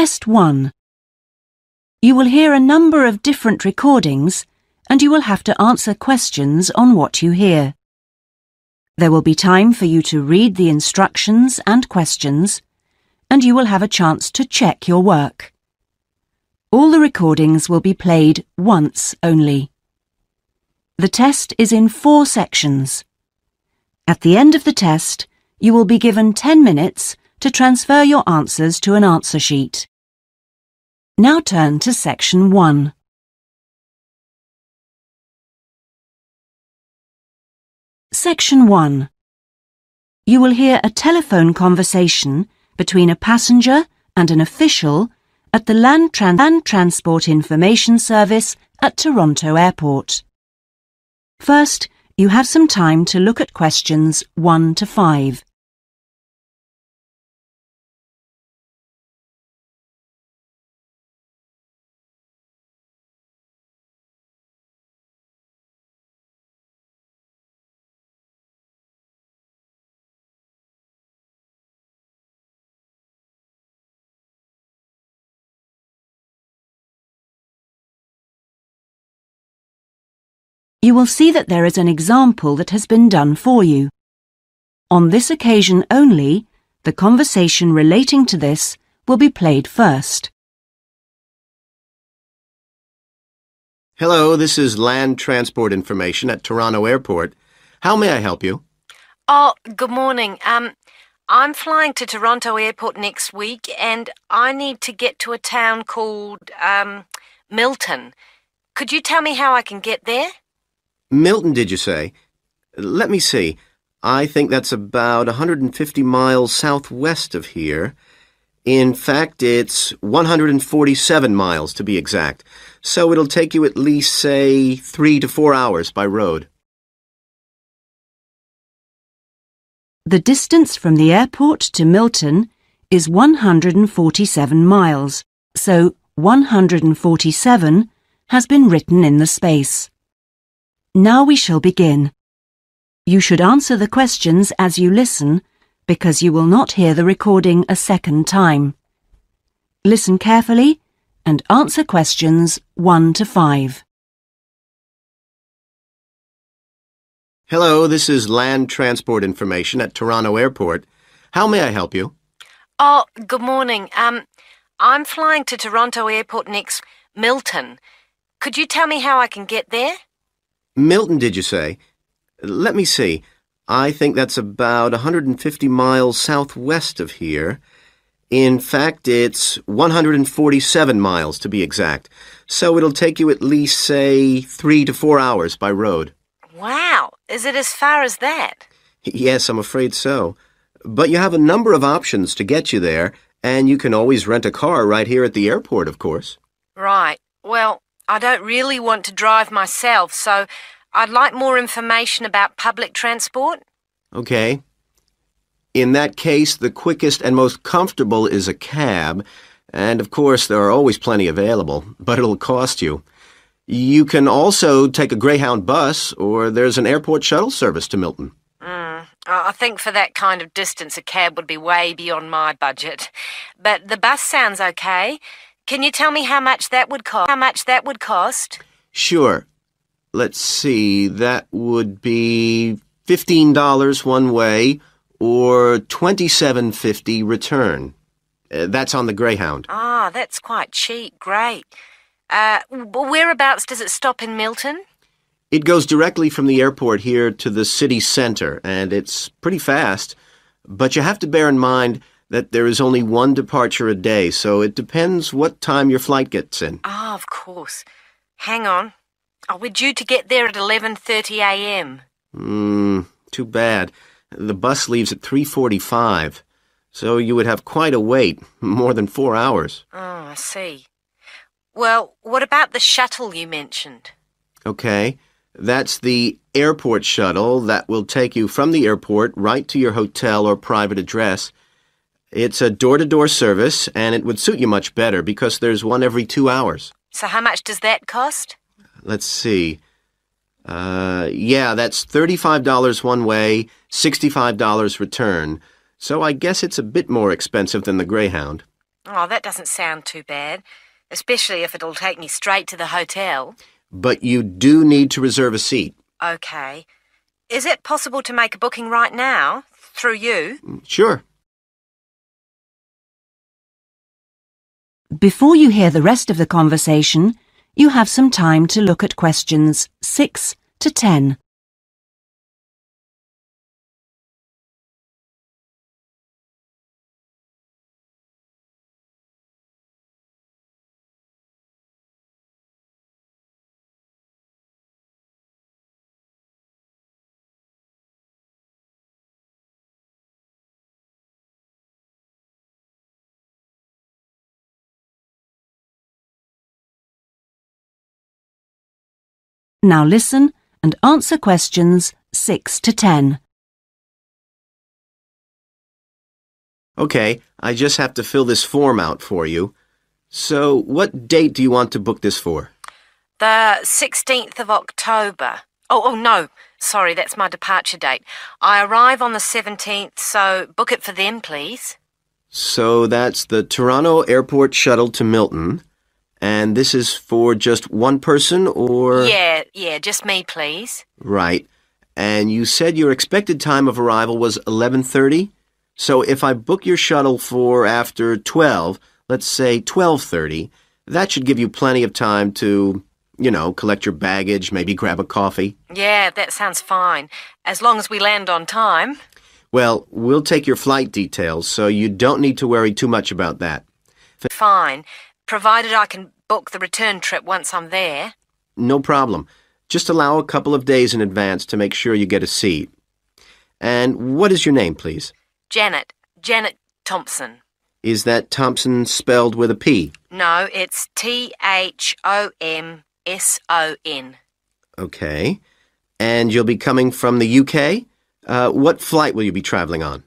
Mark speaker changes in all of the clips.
Speaker 1: Test 1. You will hear a number of different recordings and you will have to answer questions on what you hear. There will be time for you to read the instructions and questions, and you will have a chance to check your work. All the recordings will be played once only. The test is in 4 sections. At the end of the test, you will be given 10 minutes to transfer your answers to an answer sheet. Now turn to Section 1. Section 1. You will hear a telephone conversation between a passenger and an official at the Land Transport Information Service at Toronto Airport. First, you have some time to look at questions 1 to 5. You will see that there is an example that has been done for you. On this occasion only, the conversation relating to this will be played first.
Speaker 2: Hello, this is Land Transport Information at Toronto Airport. How may I help you?
Speaker 3: Oh, good morning. I'm flying to Toronto Airport next week and I need to get to a town called, Milton. Could you tell me how I can get there?
Speaker 2: Milton, did you say? Let me see. I think that's about 150 miles southwest of here. In fact, it's 147 miles to be exact. So it'll take you at least, say, 3 to 4 hours by road.
Speaker 1: The distance from the airport to Milton is 147 miles, so 147 has been written in the space. Now we shall begin. You should answer the questions as you listen because you will not hear the recording a second time. Listen carefully and answer questions 1 to 5.
Speaker 2: Hello, this is Land Transport Information at Toronto Airport. How may I help you?
Speaker 3: Oh, good morning. I'm flying to Toronto Airport next Milton. Could you tell me how I can get there?
Speaker 2: Milton, did you say? Let me see. I think that's about 150 miles southwest of here. In fact, it's 147 miles to be exact. So it'll take you at least, say, 3 to 4 hours by road.
Speaker 3: Wow, is it as far as that?
Speaker 2: Yes, I'm afraid so. But you have a number of options to get you there, and you can always rent a car right here at the airport, of course.
Speaker 3: Right. Well, I don't really want to drive myself, so I'd like more information about public transport.
Speaker 2: Okay. In that case, the quickest and most comfortable is a cab, and of course there are always plenty available, but it'll cost you. You can also take a Greyhound bus, or there's an airport shuttle service to Milton.
Speaker 3: I think for that kind of distance a cab would be way beyond my budget. But the bus sounds okay. Can you tell me how much that would cost?
Speaker 2: Sure. Let's see, that would be $15 one way or $27.50 return. That's on the Greyhound.
Speaker 3: Ah, that's quite cheap. Great. Whereabouts does it stop in Milton?
Speaker 2: It goes directly from the airport here to the city center, and it's pretty fast. But you have to bear in mind that there is only one departure a day, so it depends what time your flight gets in.
Speaker 3: Ah, of course. Hang on. Oh, we're due to get there at 11:30 a.m.
Speaker 2: Too bad. The bus leaves at 3:45, so you would have quite a wait, more than 4 hours.
Speaker 3: Oh, I see. Well, what about the shuttle you mentioned?
Speaker 2: Okay, that's the airport shuttle that will take you from the airport right to your hotel or private address. It's a door-to-door service, and it would suit you much better because there's one every 2 hours.
Speaker 3: So how much does that cost?
Speaker 2: Let's see. Yeah, that's $35 one way, $65 return. So I guess it's a bit more expensive than the Greyhound.
Speaker 3: Oh, that doesn't sound too bad, especially if it'll take me straight to the hotel.
Speaker 2: But you do need to reserve a seat.
Speaker 3: Okay. Is it possible to make a booking right now, through you?
Speaker 2: Sure.
Speaker 1: Before you hear the rest of the conversation, you have some time to look at questions 6 to 10. Now listen and answer questions 6 to 10.
Speaker 2: Okay, I just have to fill this form out for you. So, what date do you want to book this for?
Speaker 3: The 16th of October. Oh, no. Sorry, that's my departure date. I arrive on the 17th, so book it for them, please.
Speaker 2: So that's the Toronto Airport shuttle to Milton. And this is for just one person, or?
Speaker 3: Yeah, just me, please.
Speaker 2: Right. And you said your expected time of arrival was 11:30? So if I book your shuttle for after 12, let's say 12:30, that should give you plenty of time to, collect your baggage, maybe grab a coffee.
Speaker 3: Yeah, that sounds fine, as long as we land on time.
Speaker 2: Well, we'll take your flight details, so you don't need to worry too much about that.
Speaker 3: Fine, provided I can book the return trip once I'm there.
Speaker 2: No problem. Just allow a couple of days in advance to make sure you get a seat. And what is your name, please?
Speaker 3: Janet Thompson.
Speaker 2: Is that Thompson spelled with a P?
Speaker 3: No, it's Thomson.
Speaker 2: Okay. And you'll be coming from the UK? What flight will you be traveling on?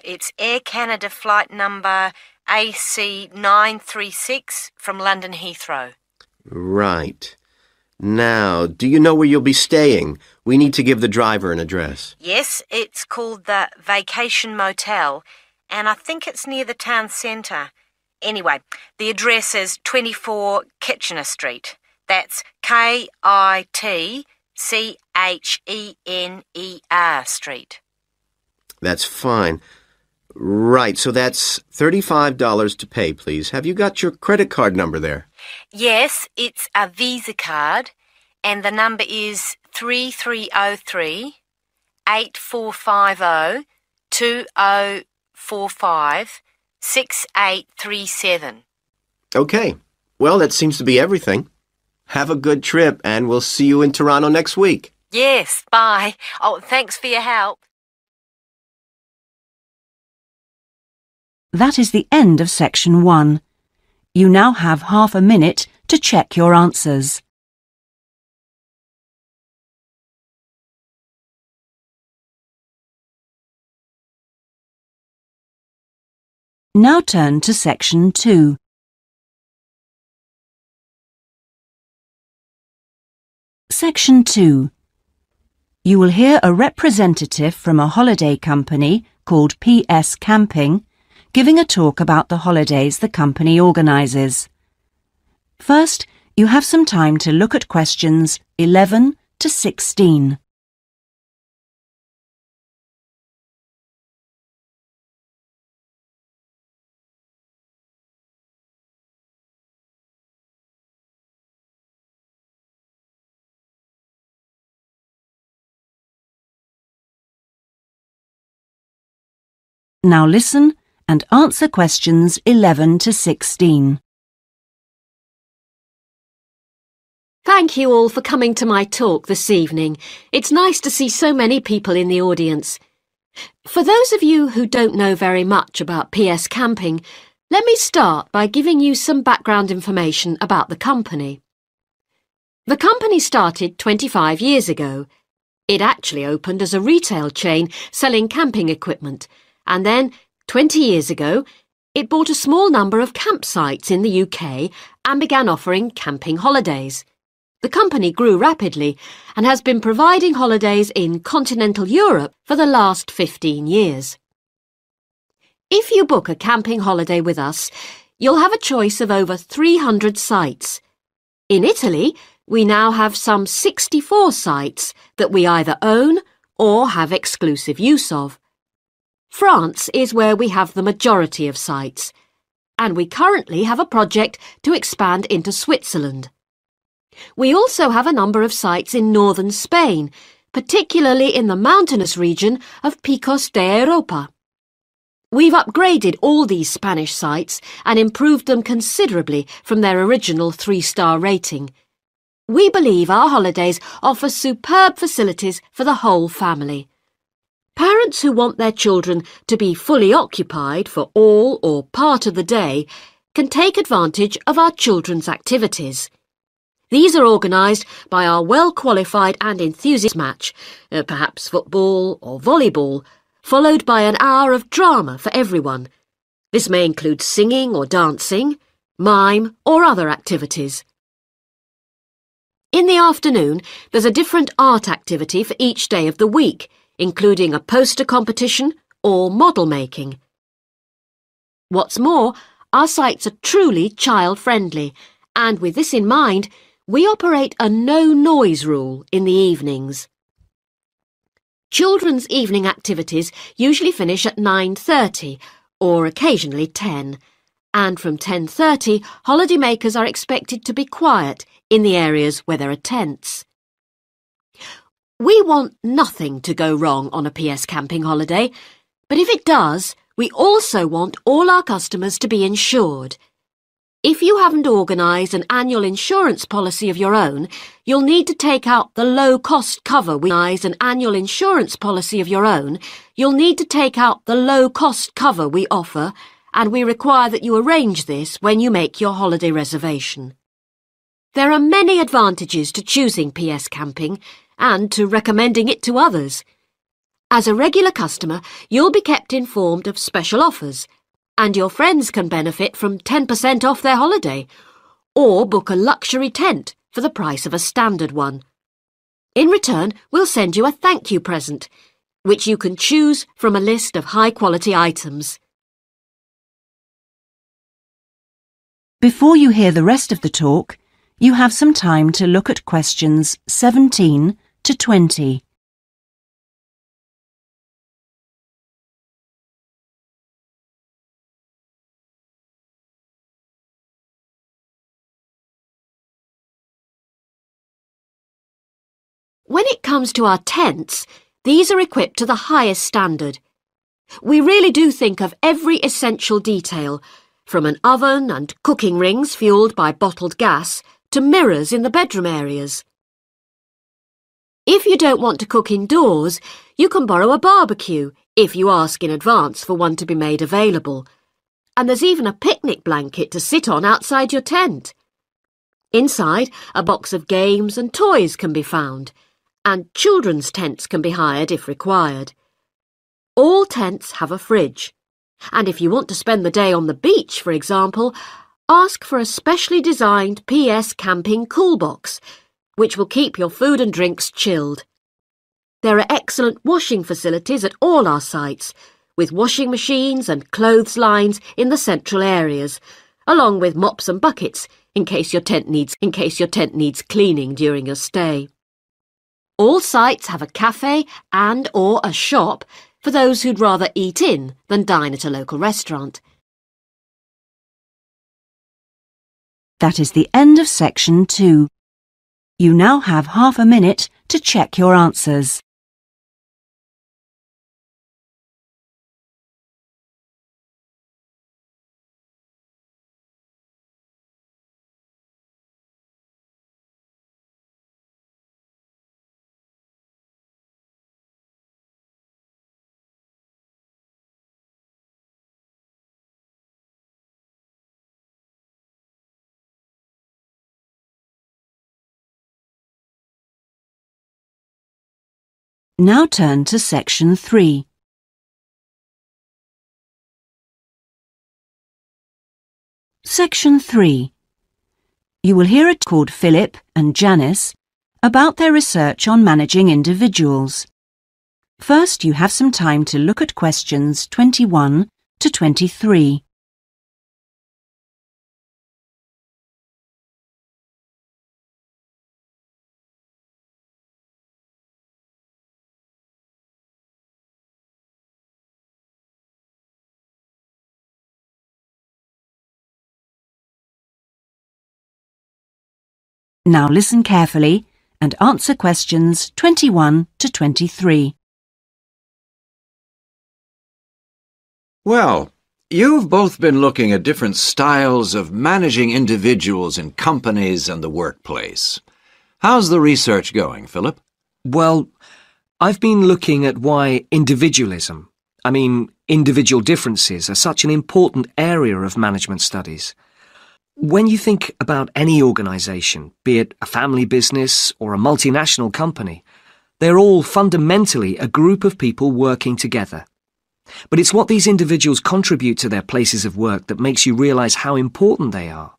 Speaker 3: It's Air Canada flight number AC936 from London Heathrow.
Speaker 2: Right. Now, do you know where you'll be staying? We need to give the driver an address.
Speaker 3: Yes, it's called the Vacation Motel, and I think it's near the town centre. Anyway, the address is 24 Kitchener Street. That's Kitchener Street.
Speaker 2: That's fine. Right, so that's $35 to pay, please. Have you got your credit card number there?
Speaker 3: Yes, it's a Visa card, and the number is 3303-8450-2045-6837.
Speaker 2: Okay. Well, that seems to be everything. Have a good trip, and we'll see you in Toronto next week.
Speaker 3: Yes, bye. Oh, thanks for your help.
Speaker 1: That is the end of section 1. You now have half a minute to check your answers. Now turn to section 2. Section 2. You will hear a representative from a holiday company called PS Camping giving a talk about the holidays the company organises. First, you have some time to look at questions 11 to 16. Now listen and answer questions 11 to 16.
Speaker 4: Thank you all for coming to my talk this evening. It's nice to see so many people in the audience. For those of you who don't know very much about PS Camping, let me start by giving you some background information about the company. The company started 25 years ago. It actually opened as a retail chain selling camping equipment, and then 20 years ago, it bought a small number of campsites in the UK and began offering camping holidays. The company grew rapidly and has been providing holidays in continental Europe for the last 15 years. If you book a camping holiday with us, you'll have a choice of over 300 sites. In Italy, we now have some 64 sites that we either own or have exclusive use of. France is where we have the majority of sites, and we currently have a project to expand into Switzerland. We also have a number of sites in northern Spain, particularly in the mountainous region of Picos de Europa. We've upgraded all these Spanish sites and improved them considerably from their original 3-star rating. We believe our holidays offer superb facilities for the whole family. Parents who want their children to be fully occupied for all or part of the day can take advantage of our children's activities. These are organised by our well-qualified and enthusiastic match, perhaps football or volleyball, followed by an hour of drama for everyone. This may include singing or dancing, mime or other activities. In the afternoon, there's a different art activity for each day of the week, including a poster competition or model making. What's more, our sites are truly child-friendly, and with this in mind, we operate a no-noise rule in the evenings. Children's evening activities usually finish at 9:30 or occasionally 10, and from 10:30 holidaymakers are expected to be quiet in the areas where there are tents. We want nothing to go wrong on a PS camping holiday, but if it does, we also want all our customers to be insured. If you haven't organised an annual insurance policy of your own, you'll need to take out the low-cost cover we offer, and we require that you arrange this when you make your holiday reservation. There are many advantages to choosing PS Camping and to recommending it to others. As a regular customer, you'll be kept informed of special offers, and your friends can benefit from 10% off their holiday, or book a luxury tent for the price of a standard one. In return, we'll send you a thank you present, which you can choose from a list of high-quality items.
Speaker 1: Before you hear the rest of the talk, you have some time to look at questions 17 to 20.
Speaker 4: When it comes to our tents, these are equipped to the highest standard. We really do think of every essential detail, from an oven and cooking rings fuelled by bottled gas to mirrors in the bedroom areas. If you don't want to cook indoors, you can borrow a barbecue if you ask in advance for one to be made available. And there's even a picnic blanket to sit on outside your tent. Inside, a box of games and toys can be found, and children's tents can be hired if required. All tents have a fridge, and if you want to spend the day on the beach, for example, ask for a specially designed PS Camping cool box, which will keep your food and drinks chilled. There are excellent washing facilities at all our sites, with washing machines and clothes lines in the central areas, along with mops and buckets in case your tent needs cleaning during your stay. All sites have a cafe and/or a shop for those who'd rather eat in than dine at a local restaurant.
Speaker 1: That is the end of section 2. You now have half a minute to check your answers. Now turn to section 3. Section 3. You will hear it called Philip and Janice about their research on managing individuals. First, you have some time to look at questions 21 to 23. Now listen carefully and answer questions 21 to 23.
Speaker 5: Well, you've both been looking at different styles of managing individuals in companies and the workplace. How's the research going, Philip?
Speaker 6: Well, I've been looking at why individualism, individual differences, are such an important area of management studies. When you think about any organisation, be it a family business or a multinational company, they're all fundamentally a group of people working together. But it's what these individuals contribute to their places of work that makes you realise how important they are.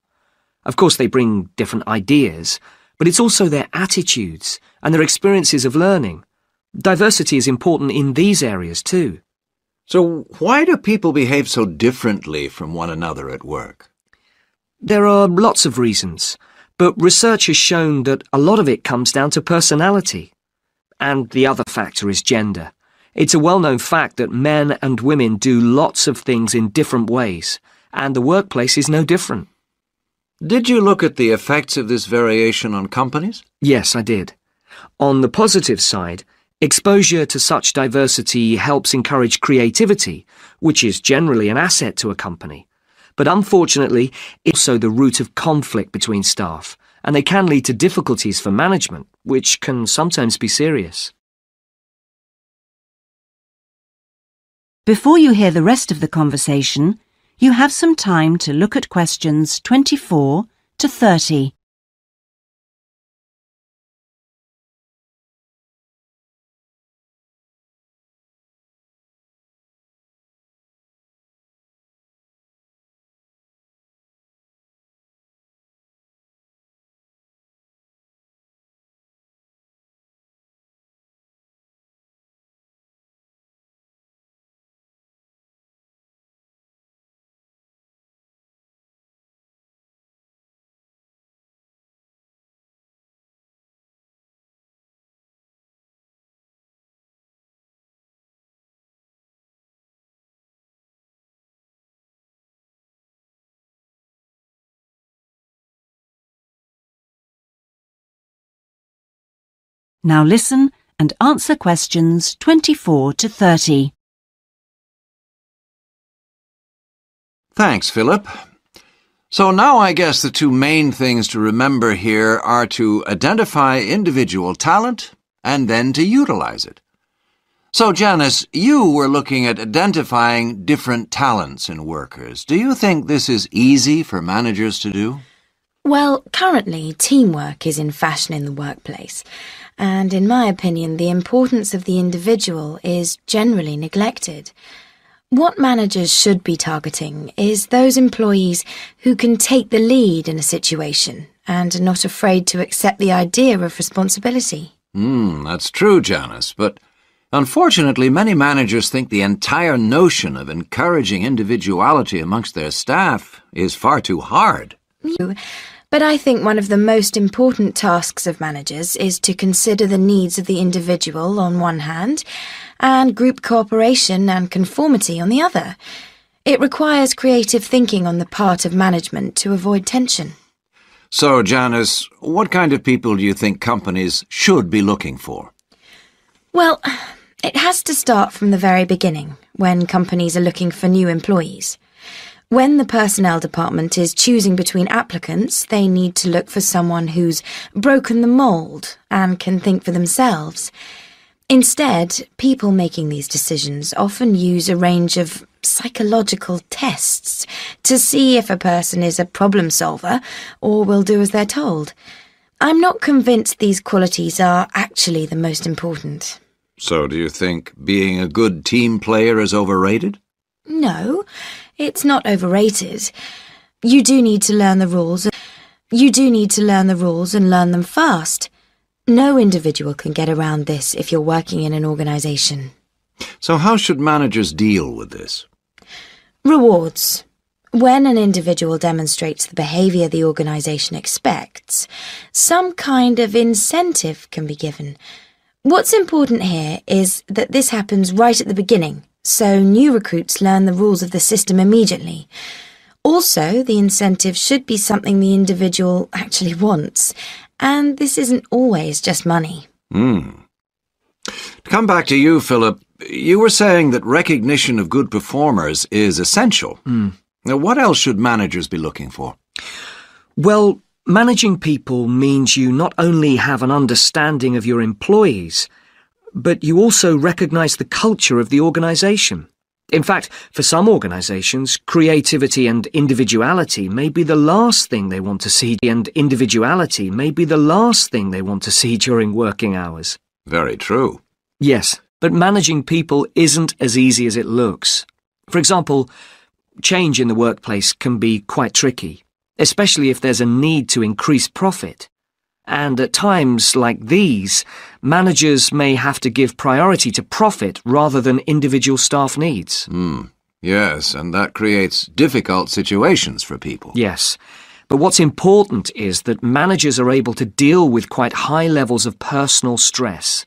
Speaker 6: Of course, they bring different ideas, but it's also their attitudes and their experiences of learning. Diversity is important in these areas too.
Speaker 5: So why do people behave so differently from one another at work?
Speaker 6: There are lots of reasons, but research has shown that a lot of it comes down to personality. And the other factor is gender. It's a well-known fact that men and women do lots of things in different ways, and the workplace is no different.
Speaker 5: Did you look at the effects of this variation on companies?
Speaker 6: Yes, I did. On the positive side, exposure to such diversity helps encourage creativity, which is generally an asset to a company. But unfortunately, it's also the root of conflict between staff, and they can lead to difficulties for management, which can sometimes be serious.
Speaker 1: Before you hear the rest of the conversation, you have some time to look at questions 24 to 30. Now listen and answer questions 24 to 30.
Speaker 5: Thanks, Philip. So now I guess the two main things to remember here are to identify individual talent and then to utilize it. So, Janice, you were looking at identifying different talents in workers. Do you think this is easy for managers to do?
Speaker 7: Well, currently, teamwork is in fashion in the workplace, and in my opinion, the importance of the individual is generally neglected. What managers should be targeting is those employees who can take the lead in a situation and are not afraid to accept the idea of responsibility.
Speaker 5: That's true, Janice, but unfortunately, many managers think the entire notion of encouraging individuality amongst their staff is far too hard.
Speaker 7: But I think one of the most important tasks of managers is to consider the needs of the individual on one hand and group cooperation and conformity on the other. It requires creative thinking on the part of management to avoid tension.
Speaker 5: So, Janice, what kind of people do you think companies should be looking for?
Speaker 7: Well, it has to start from the very beginning, when companies are looking for new employees. When the personnel department is choosing between applicants, they need to look for someone who's broken the mould and can think for themselves. Instead, people making these decisions often use a range of psychological tests to see if a person is a problem solver or will do as they're told. I'm not convinced these qualities are actually the most important.
Speaker 5: So do you think being a good team player is overrated?
Speaker 7: No, it's not overrated. You do need to learn the rules. And learn them fast. No individual can get around this if you're working in an organisation.
Speaker 5: So how should managers deal with this?
Speaker 7: Rewards. When an individual demonstrates the behaviour the organisation expects, some kind of incentive can be given. What's important here is that this happens right at the beginning, so new recruits learn the rules of the system immediately. Also, the incentive should be something the individual actually wants, and this isn't always just money.
Speaker 5: To come back to you, Philip, you were saying that recognition of good performers is essential. Now, what else should managers be looking for?
Speaker 6: Well, managing people means you not only have an understanding of your employees, but you also recognise the culture of the organisation. In fact, for some organisations, creativity and individuality may be the last thing they want to see, during working hours.
Speaker 5: Very true.
Speaker 6: Yes, but managing people isn't as easy as it looks. For example, change in the workplace can be quite tricky, especially if there's a need to increase profit. And at times like these, managers may have to give priority to profit rather than individual staff needs.
Speaker 5: Yes, and that creates difficult situations for people.
Speaker 6: Yes, but what's important is that managers are able to deal with quite high levels of personal stress.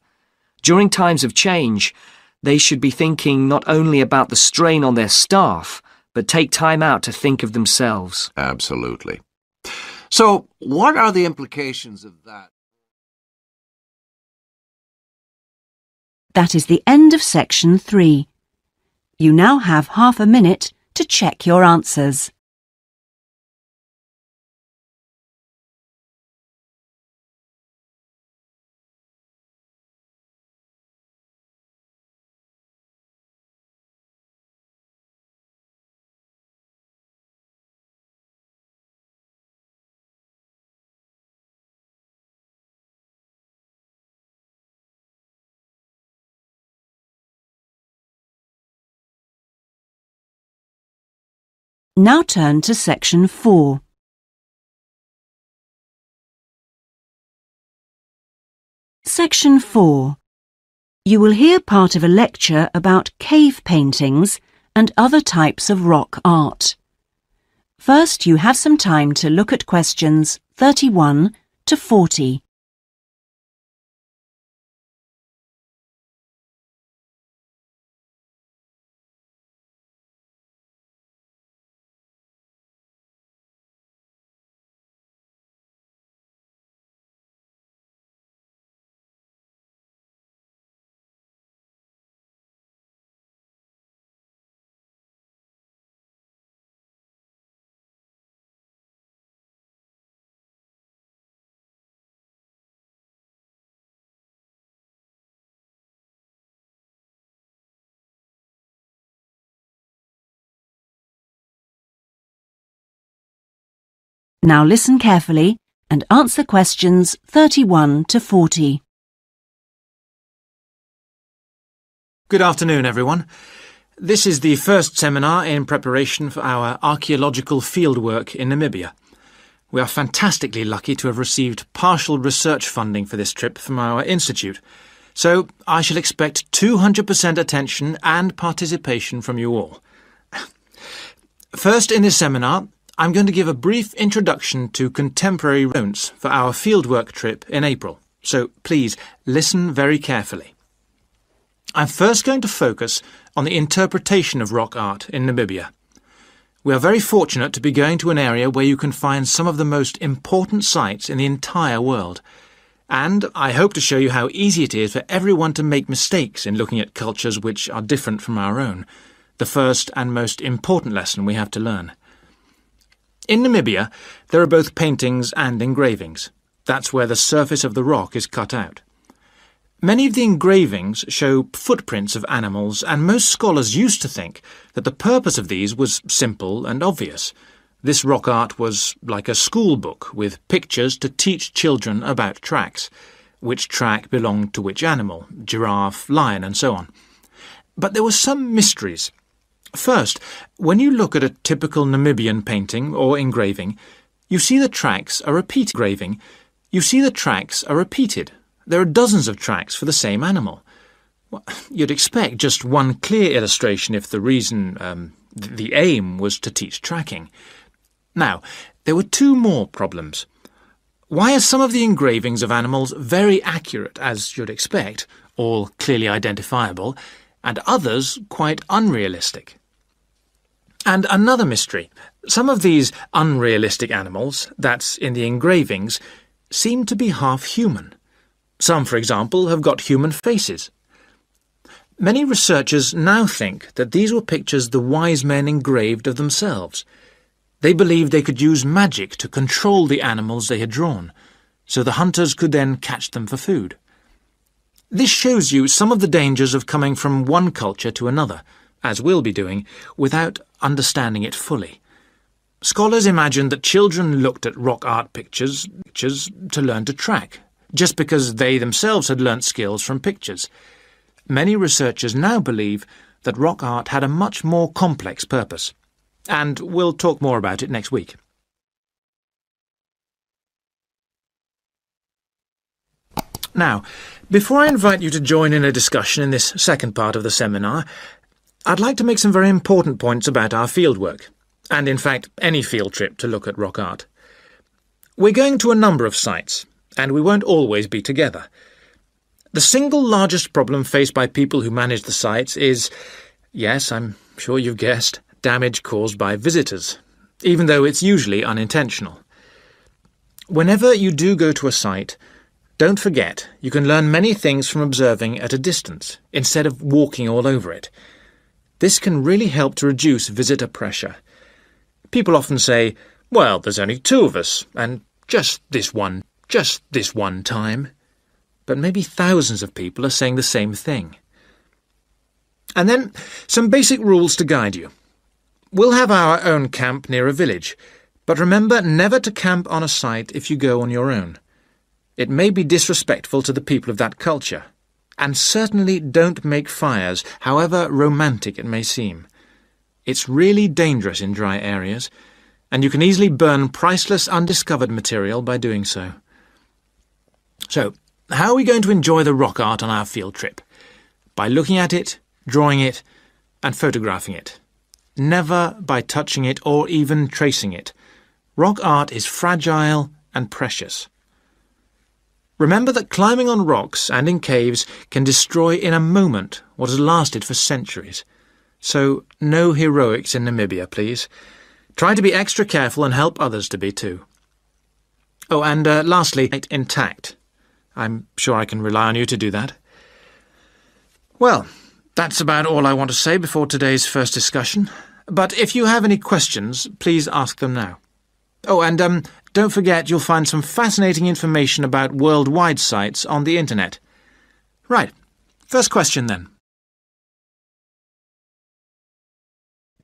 Speaker 6: During times of change, they should be thinking not only about the strain on their staff, but take time out to think of themselves.
Speaker 5: Absolutely. So, what are the implications of that?
Speaker 1: That is the end of section 3. You now have half a minute to check your answers. Now turn to section 4. Section 4. You will hear part of a lecture about cave paintings and other types of rock art. First, you have some time to look at questions 31 to 40. Now listen carefully and answer questions 31 to 40.
Speaker 8: Good afternoon, everyone. This is the first seminar in preparation for our archaeological fieldwork in Namibia. We are fantastically lucky to have received partial research funding for this trip from our institute, so I shall expect 200% attention and participation from you all. First, in this seminar, I'm going to give a brief introduction to contemporary notes for our fieldwork trip in April, so please listen very carefully. I'm first going to focus on the interpretation of rock art in Namibia. We are very fortunate to be going to an area where you can find some of the most important sites in the entire world, and I hope to show you how easy it is for everyone to make mistakes in looking at cultures which are different from our own, the first and most important lesson we have to learn. In Namibia, there are both paintings and engravings. That's where the surface of the rock is cut out. Many of the engravings show footprints of animals, and most scholars used to think that the purpose of these was simple and obvious. This rock art was like a school book with pictures to teach children about tracks, which track belonged to which animal, giraffe, lion, and so on. But there were some mysteries. First, when you look at a typical Namibian painting or engraving, you see the tracks are repeated. There are dozens of tracks for the same animal. Well, you'd expect just one clear illustration if the the aim was to teach tracking. Now, there were two more problems. Why are some of the engravings of animals very accurate, as you'd expect, all clearly identifiable, and others quite unrealistic? And another mystery. Some of these unrealistic animals, that's in the engravings, seem to be half human. Some, for example, have got human faces. Many researchers now think that these were pictures the wise men engraved of themselves. They believed they could use magic to control the animals they had drawn, so the hunters could then catch them for food. This shows you some of the dangers of coming from one culture to another, as we'll be doing, without understanding it fully. Scholars imagine that children looked at rock art pictures to learn to track, just because they themselves had learnt skills from pictures. Many researchers now believe that rock art had a much more complex purpose, and we'll talk more about it next week. Now, before I invite you to join in a discussion in this second part of the seminar, I'd like to make some very important points about our fieldwork, and in fact any field trip to look at rock art. We're going to a number of sites, and we won't always be together. The single largest problem faced by people who manage the sites is, yes, I'm sure you've guessed, damage caused by visitors, even though it's usually unintentional. Whenever you do go to a site, don't forget you can learn many things from observing at a distance, instead of walking all over it. This can really help to reduce visitor pressure. People often say, well, there's only two of us, and just this one time. But maybe thousands of people are saying the same thing. And then some basic rules to guide you. We'll have our own camp near a village, but remember never to camp on a site if you go on your own. It may be disrespectful to the people of that culture, and certainly don't make fires, however romantic it may seem. It's really dangerous in dry areas, and you can easily burn priceless undiscovered material by doing so. So, how are we going to enjoy the rock art on our field trip? By looking at it, drawing it, and photographing it. Never by touching it or even tracing it. Rock art is fragile and precious. Remember that climbing on rocks and in caves can destroy in a moment what has lasted for centuries. So, no heroics in Namibia, please. Try to be extra careful and help others to be too. Oh, and lastly, intact. I'm sure I can rely on you to do that. Well, that's about all I want to say before today's first discussion. But if you have any questions, please ask them now. Oh, and don't forget you'll find some fascinating information about worldwide sites on the internet. Right, first question then.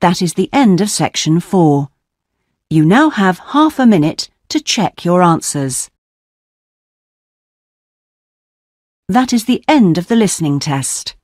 Speaker 1: That is the end of section 4. You now have half a minute to check your answers. That is the end of the listening test.